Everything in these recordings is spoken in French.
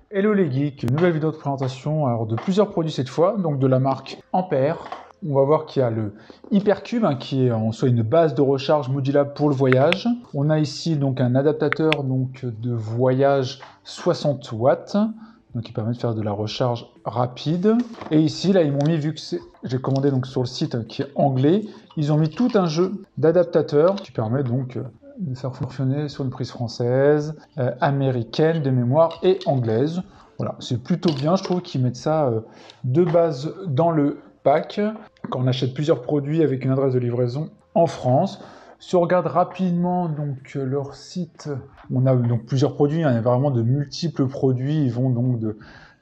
Hello les geeks, nouvelle vidéo de présentation alors de plusieurs produits cette fois, donc de la marque Ampère. On va voir qu'il y a le Hypercube qui est en soi une base de recharge modulable pour le voyage. On a ici donc un adaptateur donc de voyage 60 watts, donc qui permet de faire de la recharge rapide. Et ici là ils m'ont mis, vu que j'ai commandé donc sur le site qui est anglais, ils ont mis tout un jeu d'adaptateurs qui permet donc de faire fonctionner sur une prise française, américaine de mémoire et anglaise. Voilà, c'est plutôt bien, je trouve qu'ils mettent ça de base dans le pack quand on achète plusieurs produits avec une adresse de livraison en France. Si on regarde rapidement donc leur site, on a donc plusieurs produits, hein, il y a vraiment de multiples produits, ils vont donc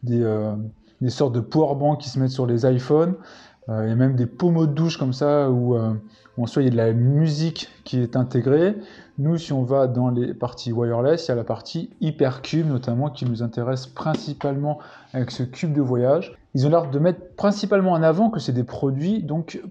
des sortes de powerbanks qui se mettent sur les iPhones. Il y a même des pommeaux de douche comme ça où en soi il y a de la musique qui est intégrée. Nous, si on va dans les parties wireless, il y a la partie Hypercube notamment qui nous intéresse principalement avec ce cube de voyage. Ils ont l'air de mettre principalement en avant que c'est des produits donc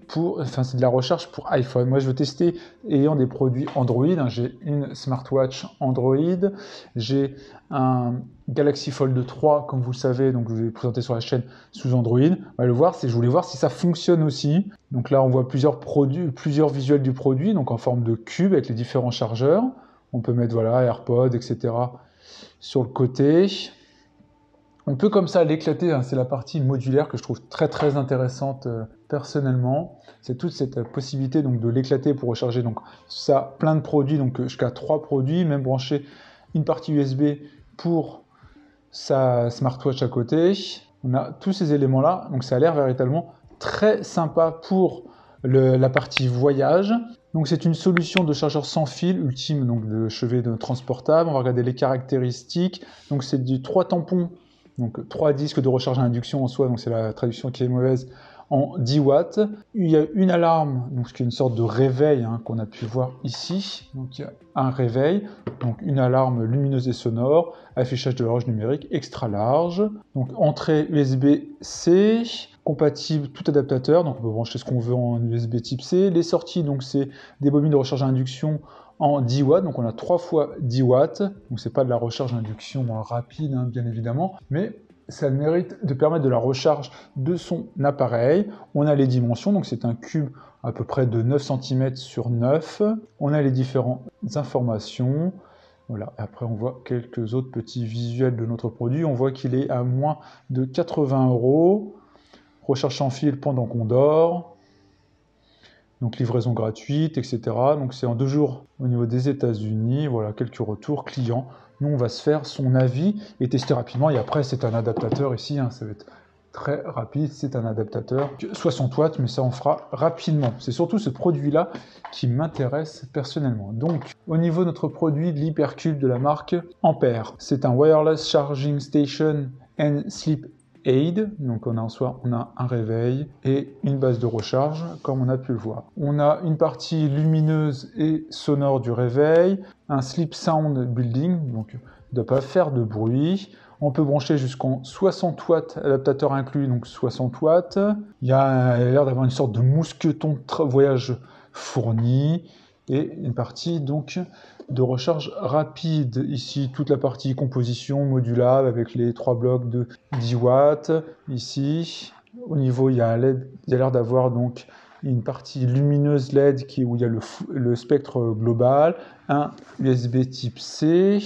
c'est de la recharge pour iPhone. Moi, je veux tester ayant des produits Android. J'ai une smartwatch Android, j'ai un Galaxy Fold 3, comme vous le savez, donc je vais présenter sur la chaîne sous Android. On va le voir, je voulais voir si ça fonctionne aussi. Donc là, on voit plusieurs visuels du produit, donc en forme de cube avec les différents chargeurs. On peut mettre voilà AirPods, etc. sur le côté. On peut comme ça l'éclater, hein, c'est la partie modulaire que je trouve très intéressante personnellement. C'est toute cette possibilité donc de l'éclater pour recharger donc ça plein de produits, donc jusqu'à 3 produits, même brancher une partie USB pour sa smartwatch à côté. On a tous ces éléments là, donc ça a l'air véritablement très sympa pour la partie voyage. Donc c'est une solution de chargeur sans fil ultime, donc de chevet de transportable. On va regarder les caractéristiques. Donc c'est du 3 tampons. Donc 3 disques de recharge à induction en soi, donc c'est la traduction qui est mauvaise, en 10 watts. Il y a une alarme, donc ce qui est une sorte de réveil qu'on a pu voir ici. Donc il y a un réveil, donc une alarme lumineuse et sonore, affichage de l'horloge numérique extra large. Donc entrée USB-C, compatible tout adaptateur, donc on peut brancher ce qu'on veut en USB type C. Les sorties, donc c'est des bobines de recharge à induction en 10 watts, donc on a 3 fois 10 watts, donc c'est pas de la recharge d'induction rapide bien évidemment, mais ça a le mérite de permettre de la recharge de son appareil. On a les dimensions, donc c'est un cube à peu près de 9 cm sur 9, on a les différentes informations, voilà. Après on voit quelques autres petits visuels de notre produit, on voit qu'il est à moins de 80 €, recharge sans fil pendant qu'on dort, donc livraison gratuite, etc. Donc c'est en 2 jours au niveau des États-Unis. Voilà, quelques retours clients. Nous, on va se faire son avis et tester rapidement. Et après, c'est un adaptateur ici, ça va être très rapide. C'est un adaptateur 60 watts, mais ça on fera rapidement. C'est surtout ce produit-là qui m'intéresse personnellement. Donc, au niveau de notre produit, l'Hypercube de la marque Ampère. C'est un wireless charging station and sleep aid, donc on a un réveil et une base de recharge comme on a pu le voir. On a une partie lumineuse et sonore du réveil, un sleep sound building, donc il ne doit pas faire de bruit. On peut brancher jusqu'en 60 watts, adaptateur inclus, donc 60 watts. Il y a l'air d'avoir une sorte de mousqueton voyage fourni et une partie donc de recharge rapide. Ici, toute la partie composition modulable avec les 3 blocs de 10 watts. Ici, au niveau, il y a un LED, il y a l'air d'avoir donc une partie lumineuse LED où il y a le spectre global, un USB type C.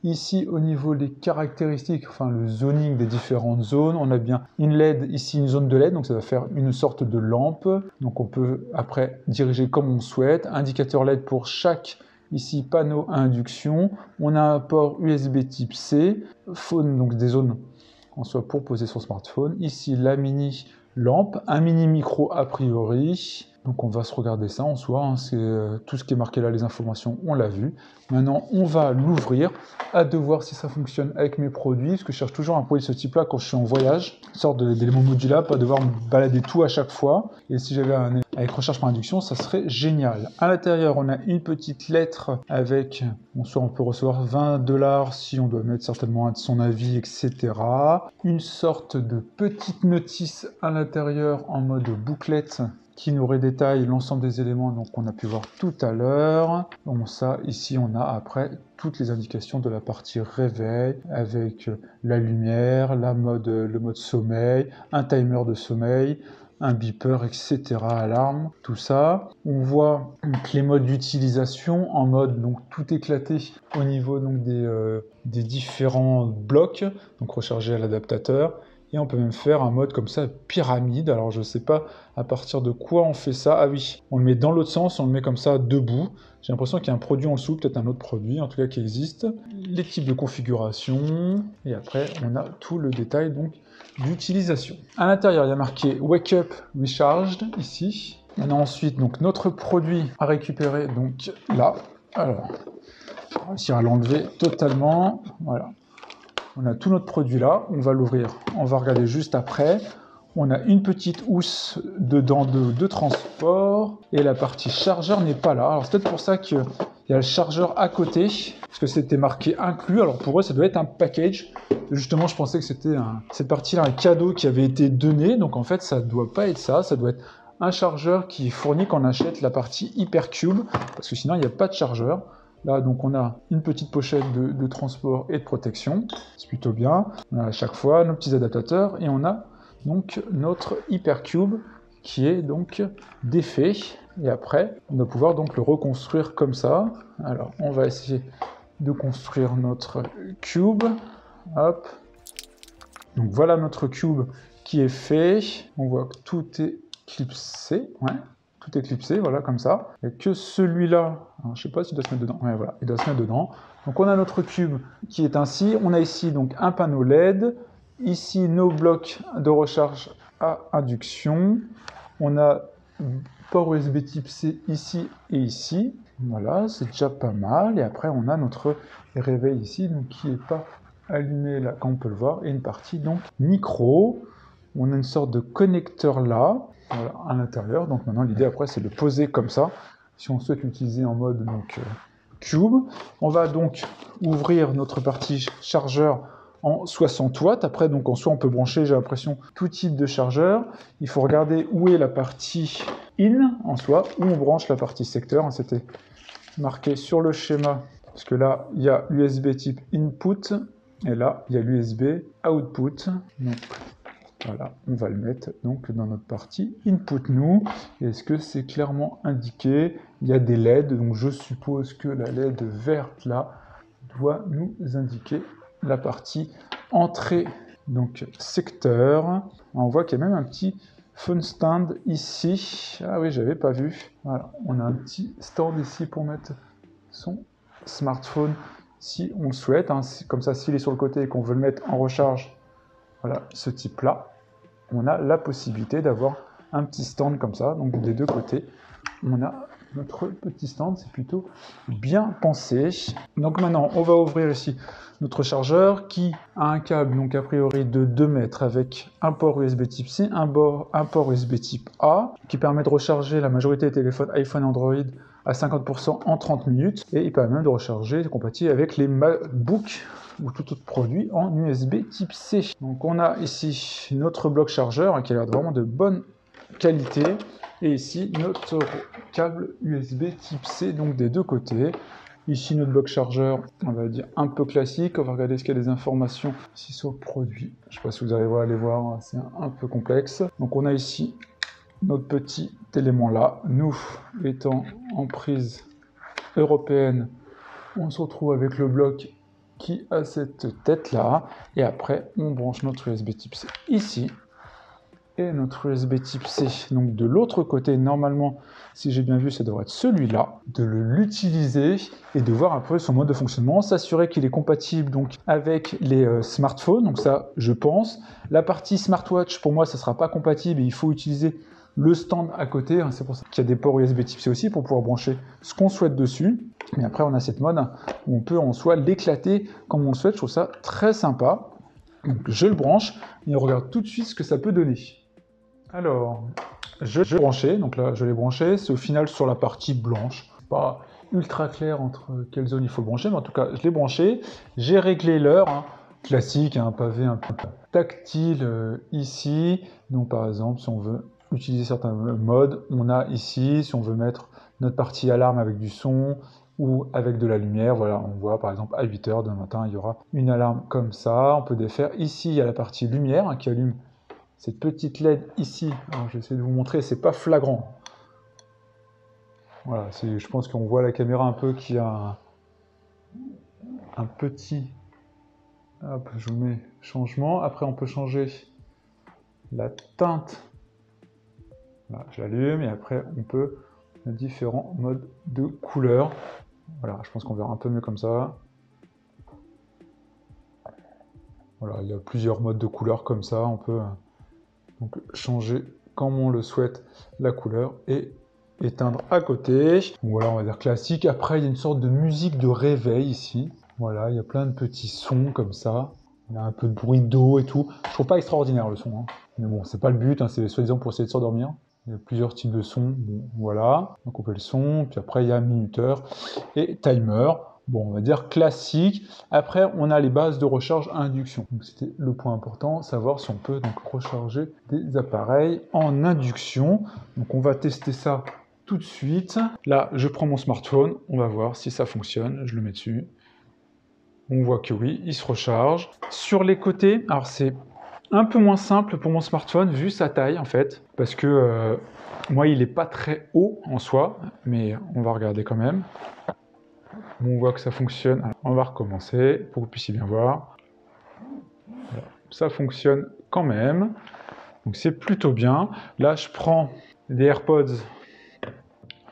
Ici, au niveau des caractéristiques, enfin le zoning des différentes zones, on a bien une LED, ici une zone de LED, donc ça va faire une sorte de lampe. Donc on peut après diriger comme on souhaite. Indicateur LED pour chaque ici panneau à induction. On a un port USB type C, phone, donc des zones en soi pour poser son smartphone. Ici la mini lampe, un mini micro a priori. Donc on va se regarder ça en soi, c'est tout ce qui est marqué là, les informations, on l'a vu. Maintenant, on va l'ouvrir, hâte de voir si ça fonctionne avec mes produits, parce que je cherche toujours un produit de ce type-là quand je suis en voyage, une sorte d'élément modulable, pas devoir me balader tout à chaque fois. Et si j'avais un avec recharge par induction, ça serait génial. À l'intérieur, on a une petite lettre avec, on peut recevoir 20 $ si on doit mettre certainement un de son avis, etc. Une sorte de petite notice à l'intérieur en mode bouclette qui nous redétaille l'ensemble des éléments qu'on a pu voir tout à l'heure. Bon, ça, ici, on a après toutes les indications de la partie réveil avec la lumière, le mode sommeil, un timer de sommeil, un beeper, etc., alarme, tout ça. On voit donc, les modes d'utilisation en mode donc tout éclaté au niveau donc, des différents blocs, donc rechargé à l'adaptateur. Et on peut même faire un mode comme ça, pyramide. Alors je ne sais pas à partir de quoi on fait ça. Ah oui, on le met dans l'autre sens, on le met comme ça debout. J'ai l'impression qu'il y a un produit en dessous, peut-être un autre produit, en tout cas qui existe. Les types de configuration. Et après, on a tout le détail donc d'utilisation. À l'intérieur, il y a marqué Wake Up Recharged, ici. On a ensuite donc notre produit à récupérer, donc là. Alors, on va réussir à l'enlever totalement. Voilà. On a tout notre produit là, on va l'ouvrir, on va regarder juste après. On a une petite housse dedans de transport et la partie chargeur n'est pas là. Alors c'est peut-être pour ça qu'il y a le chargeur à côté, parce que c'était marqué inclus. Alors pour eux, ça doit être un package. Justement, je pensais que c'était cette partie-là un cadeau qui avait été donné. Donc en fait, ça doit pas être ça. Ça doit être un chargeur qui est fourni quand on achète la partie Hypercube, parce que sinon il n'y a pas de chargeur. Là, donc, on a une petite pochette de transport et de protection. C'est plutôt bien. On a à chaque fois nos petits adaptateurs et on a donc notre Hypercube qui est donc défait. Et après, on va pouvoir donc le reconstruire comme ça. Alors, on va essayer de construire notre cube. Hop. Donc, voilà notre cube qui est fait. On voit que tout est clipsé. Ouais. Tout est clipsé, voilà, comme ça. Et que celui-là, je sais pas s'il doit se mettre dedans. Ouais, voilà, il doit se mettre dedans. Donc on a notre cube qui est ainsi. On a ici donc un panneau LED. Ici nos blocs de recharge à induction. On a port USB type C ici et ici. Voilà, c'est déjà pas mal. Et après on a notre réveil ici, donc qui n'est pas allumé là, comme on peut le voir, et une partie donc micro. On a une sorte de connecteur là. Voilà, à l'intérieur. Donc maintenant, l'idée après, c'est de le poser comme ça, si on souhaite l'utiliser en mode donc, cube. On va donc ouvrir notre partie chargeur en 60 watts. Après, donc en soi, on peut brancher, j'ai l'impression, tout type de chargeur. Il faut regarder où est la partie in, en soi, où on branche la partie secteur. C'était marqué sur le schéma, parce que là, il y a l'USB type input, et là, il y a l'USB output. Donc, voilà, on va le mettre donc dans notre partie Input Nous. Est-ce que c'est clairement indiqué? Il y a des LED, donc je suppose que la LED verte là doit nous indiquer la partie entrée, donc secteur. On voit qu'il y a même un petit phone stand ici. Ah oui, j'avais pas vu. Voilà, on a un petit stand ici pour mettre son smartphone si on le souhaite. Hein. Comme ça, s'il est sur le côté et qu'on veut le mettre en recharge, voilà, ce type-là, on a la possibilité d'avoir un petit stand comme ça. Donc des deux côtés, on a notre petit stand, c'est plutôt bien pensé. Donc maintenant, on va ouvrir ici notre chargeur qui a un câble, donc a priori de 2 mètres avec un port USB type C, un port USB type A, qui permet de recharger la majorité des téléphones iPhone Android à 50% en 30 minutes. Et il permet même de recharger, compatible avec les MacBooks ou tout autre produit en USB type C. Donc on a ici notre bloc chargeur qui a l'air vraiment de bonne qualité. Et ici notre câble USB type C, donc des deux côtés. Ici notre bloc chargeur, on va dire un peu classique. On va regarder ce qu'il y a des informations ici sur le produit. Je ne sais pas si vous arrivez à les voir, c'est un peu complexe. Donc on a ici notre petit élément là. Nous étant en prise européenne, on se retrouve avec le bloc qui a cette tête là, et après on branche notre USB type C ici, et notre USB type C, donc de l'autre côté, normalement, si j'ai bien vu, ça devrait être celui-là, de l'utiliser et de voir un peu son mode de fonctionnement, s'assurer qu'il est compatible donc avec les smartphones, donc ça je pense. La partie smartwatch, pour moi, ça sera pas compatible et il faut utiliser le stand à côté, hein, c'est pour ça qu'il y a des ports USB type C aussi pour pouvoir brancher ce qu'on souhaite dessus. Mais après, on a cette mode où on peut en soi l'éclater comme on le souhaite. Je trouve ça très sympa. Donc, je le branche et on regarde tout de suite ce que ça peut donner. Alors, je l'ai branché. Donc là, je l'ai branché. C'est au final sur la partie blanche. Pas ultra clair entre quelle zone il faut brancher, mais en tout cas, je l'ai branché. J'ai réglé l'heure. Hein, classique, un pavé un peu tactile ici. Donc, par exemple, si on veut utiliser certains modes. On a ici, si on veut mettre notre partie alarme avec du son ou avec de la lumière, voilà, on voit par exemple à 8 h demain matin, il y aura une alarme comme ça. On peut défaire. Ici, il y a la partie lumière hein, qui allume cette petite LED ici. Alors, je vais essayer de vous montrer, c'est pas flagrant. Voilà, je pense qu'on voit la caméra un peu qui a un petit... Hop, je vous mets changement. Après, on peut changer la teinte. Voilà, j'allume et après, on peut différents modes de couleurs. Voilà, je pense qu'on verra un peu mieux comme ça. Voilà, il y a plusieurs modes de couleurs comme ça. On peut donc changer comme on le souhaite la couleur et éteindre à côté. Donc voilà, on va dire classique. Après, il y a une sorte de musique de réveil ici. Voilà, il y a plein de petits sons comme ça. Il y a un peu de bruit d'eau et tout. Je trouve pas extraordinaire le son. Hein. Mais bon, c'est pas le but, hein, c'est soi-disant pour essayer de s'endormir. Il y a plusieurs types de sons. Bon, voilà, on va couper le son. Puis après, il y a minuteur et timer. Bon, on va dire classique. Après, on a les bases de recharge à induction. Donc, c'était le point important, savoir si on peut donc recharger des appareils en induction. Donc, on va tester ça tout de suite. Là, je prends mon smartphone. On va voir si ça fonctionne. Je le mets dessus. On voit que oui, il se recharge. Sur les côtés, alors c'est un peu moins simple pour mon smartphone vu sa taille en fait, parce que moi il n'est pas très haut en soi, mais on va regarder quand même. On voit que ça fonctionne. Alors, on va recommencer pour que vous puissiez bien voir. Voilà. Ça fonctionne quand même, donc c'est plutôt bien. Là, je prends des AirPods.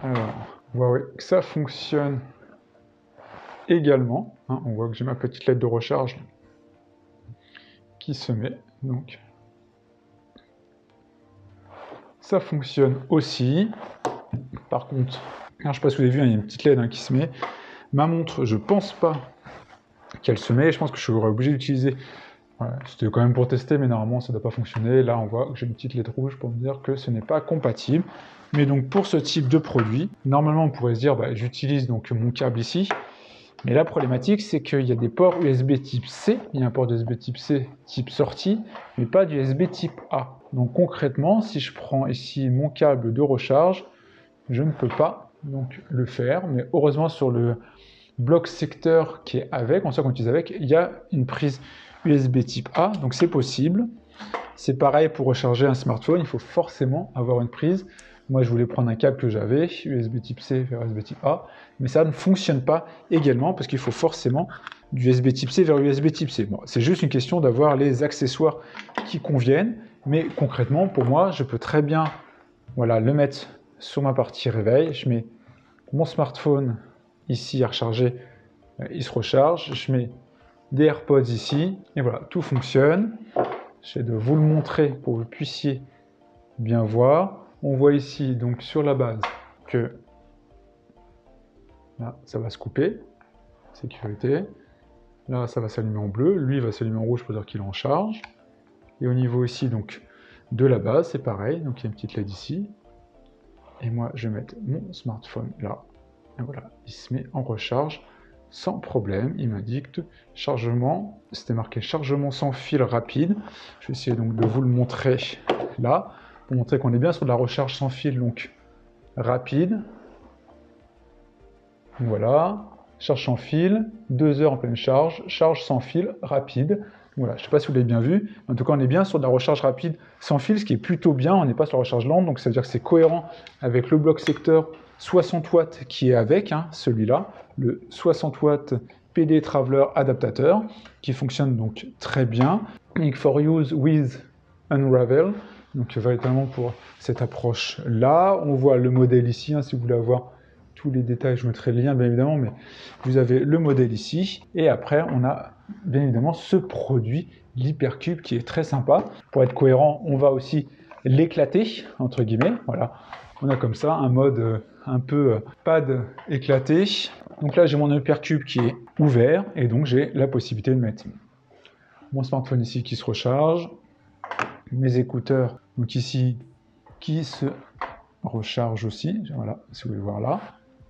Alors, on voit oui, que ça fonctionne également. Hein, on voit que j'ai ma petite LED de recharge qui se met. Donc, ça fonctionne aussi. Par contre, je ne sais pas si vous avez vu, hein, il y a une petite LED hein, qui se met. Ma montre, je pense pas qu'elle se met. Je pense que je serais obligé d'utiliser. Voilà, c'était quand même pour tester, mais normalement, ça ne doit pas fonctionner. Là, on voit que j'ai une petite LED rouge pour me dire que ce n'est pas compatible. Mais donc, pour ce type de produit, normalement, on pourrait se dire, bah, j'utilise donc mon câble ici. Mais la problématique, c'est qu'il y a des ports USB type C, il y a un port USB type C type sortie, mais pas d'USB type A. Donc concrètement, si je prends ici mon câble de recharge, je ne peux pas donc le faire. Mais heureusement, sur le bloc secteur qui est avec, on sait qu'on utilise avec, il y a une prise USB type A, donc c'est possible. C'est pareil pour recharger un smartphone, il faut forcément avoir une prise. Moi, je voulais prendre un câble que j'avais, USB type C vers USB type A, mais ça ne fonctionne pas également parce qu'il faut forcément du USB type C vers USB type C. Bon, c'est juste une question d'avoir les accessoires qui conviennent, mais concrètement, pour moi, je peux très bien voilà, le mettre sur ma partie réveil. Je mets mon smartphone ici à recharger, il se recharge. Je mets des AirPods ici, et voilà, tout fonctionne. J'essaie de vous le montrer pour que vous puissiez bien voir. On voit ici, donc sur la base, que là, ça va se couper, sécurité. Là, ça va s'allumer en bleu. Lui, il va s'allumer en rouge pour dire qu'il est en charge. Et au niveau ici, donc, de la base, c'est pareil. Donc, il y a une petite LED ici. Et moi, je vais mettre mon smartphone là. Et voilà, il se met en recharge sans problème. Il m'indique chargement. C'était marqué chargement sans fil rapide. Je vais essayer donc de vous le montrer là. Pour montrer qu'on est bien sur de la recharge sans fil, donc rapide. Voilà, charge sans fil, 2 heures en pleine charge, charge sans fil, rapide. Voilà, je ne sais pas si vous l'avez bien vu, en tout cas on est bien sur de la recharge rapide sans fil, ce qui est plutôt bien, on n'est pas sur la recharge lente, donc ça veut dire que c'est cohérent avec le bloc secteur 60 watts qui est avec, hein, celui-là, le 60 watts PD Traveler adaptateur, qui fonctionne donc très bien. For use with Unravel. Donc véritablement pour cette approche-là, on voit le modèle ici, hein, si vous voulez avoir tous les détails, je mettrai le lien bien évidemment, mais vous avez le modèle ici, et après on a bien évidemment ce produit, l'Hypercube, qui est très sympa. Pour être cohérent, on va aussi l'éclater, entre guillemets, voilà. On a comme ça un mode un peu pad éclaté. Donc là j'ai mon Hypercube qui est ouvert, et donc j'ai la possibilité de mettre mon smartphone ici qui se recharge, mes écouteurs, donc ici, qui se rechargent aussi, voilà, si vous voulez voir là,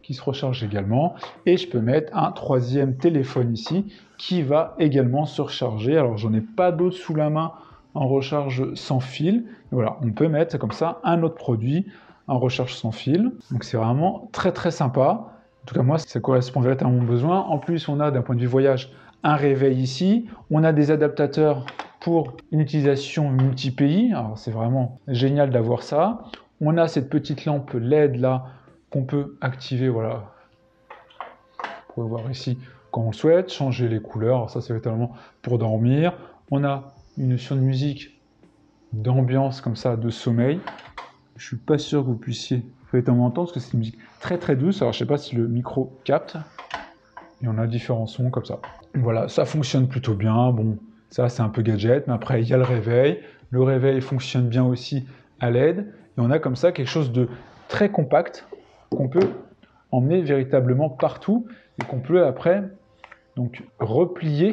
qui se recharge également, et je peux mettre un troisième téléphone ici, qui va également se recharger. Alors j'en ai pas d'autres sous la main en recharge sans fil. Et voilà, on peut mettre comme ça un autre produit en recharge sans fil. Donc c'est vraiment très très sympa. En tout cas, moi, ça correspond véritablement à mon besoin. En plus, on a d'un point de vue voyage un réveil ici. On a des adaptateurs pour une utilisation multi-pays. Alors c'est vraiment génial d'avoir ça. On a cette petite lampe LED là qu'on peut activer, voilà. Vous pouvez voir ici quand on le souhaite, changer les couleurs. Alors ça c'est véritablement pour dormir. On a une notion de musique d'ambiance comme ça, de sommeil. Je suis pas sûr que vous puissiez véritablement entendre parce que c'est une musique très très douce. Alors je sais pas si le micro capte. Et on a différents sons comme ça. Voilà, ça fonctionne plutôt bien. Bon, ça c'est un peu gadget, mais après il y a le réveil. Le réveil fonctionne bien aussi à LED. Et on a comme ça quelque chose de très compact qu'on peut emmener véritablement partout et qu'on peut après donc replier.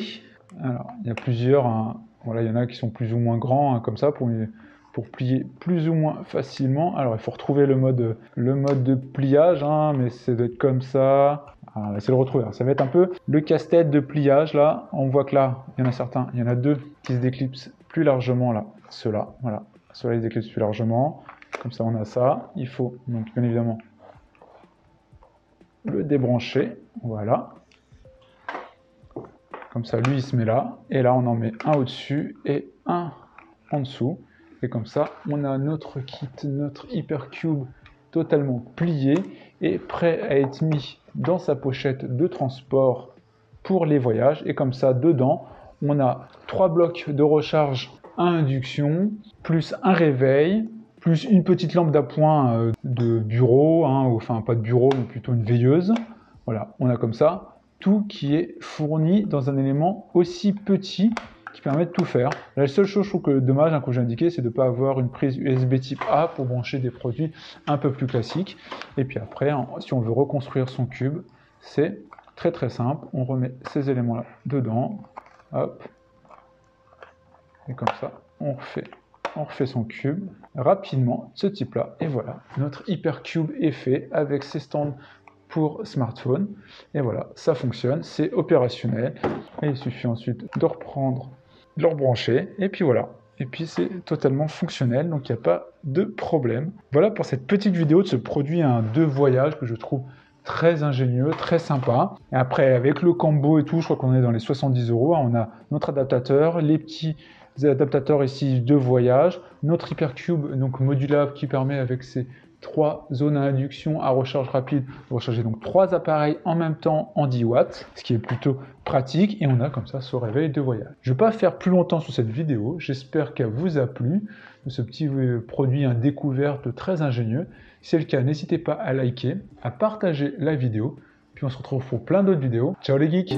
Alors il y a plusieurs, hein, voilà, il y en a qui sont plus ou moins grands hein, comme ça pour plier plus ou moins facilement. Alors il faut retrouver le mode de pliage, hein, mais ça doit être comme ça. Alors, on va essayer de le retrouver. Alors, ça va être un peu le casse-tête de pliage là. On voit que là, il y en a certains, il y en a deux qui se déclipsent plus largement là. Ceux-là, voilà. Ceux-là ils se déclipsent plus largement. Comme ça on a ça. Il faut donc bien évidemment le débrancher. Voilà. Comme ça lui il se met là. Et là on en met un au-dessus et un en dessous. Et comme ça, on a notre kit, notre Hypercube totalement plié et prêt à être mis dans sa pochette de transport pour les voyages. Et comme ça, dedans, on a 3 blocs de recharge à induction, plus un réveil, plus une petite lampe d'appoint de bureau, hein, enfin pas de bureau, mais plutôt une veilleuse. Voilà, on a comme ça tout qui est fourni dans un élément aussi petit qui permet de tout faire. La seule chose, je trouve que dommage, hein, que j'ai indiqué, c'est de ne pas avoir une prise USB type A pour brancher des produits un peu plus classiques. Et puis après, si on veut reconstruire son cube, c'est très très simple. On remet ces éléments-là dedans. Hop. Et comme ça, on refait son cube rapidement, ce type-là. Et voilà, notre Hypercube est fait avec ses stands pour smartphone. Et voilà, ça fonctionne, c'est opérationnel. Et il suffit ensuite de reprendre, de le rebrancher, et puis voilà. Et puis c'est totalement fonctionnel, donc il n'y a pas de problème. Voilà pour cette petite vidéo de ce produit de voyage que je trouve très ingénieux, très sympa. Et après, avec le combo et tout, je crois qu'on est dans les 70 €. On a notre adaptateur, les petits adaptateurs ici de voyage, notre Hypercube donc modulable qui permet avec ses 3 zones à induction à recharge rapide de recharger donc 3 appareils en même temps en 10 watts, ce qui est plutôt pratique, et on a comme ça ce réveil de voyage. Je ne vais pas faire plus longtemps sur cette vidéo, j'espère qu'elle vous a plu, de ce petit produit découverte très ingénieux. Si c'est le cas, n'hésitez pas à liker, à partager la vidéo, puis on se retrouve pour plein d'autres vidéos. Ciao les geeks!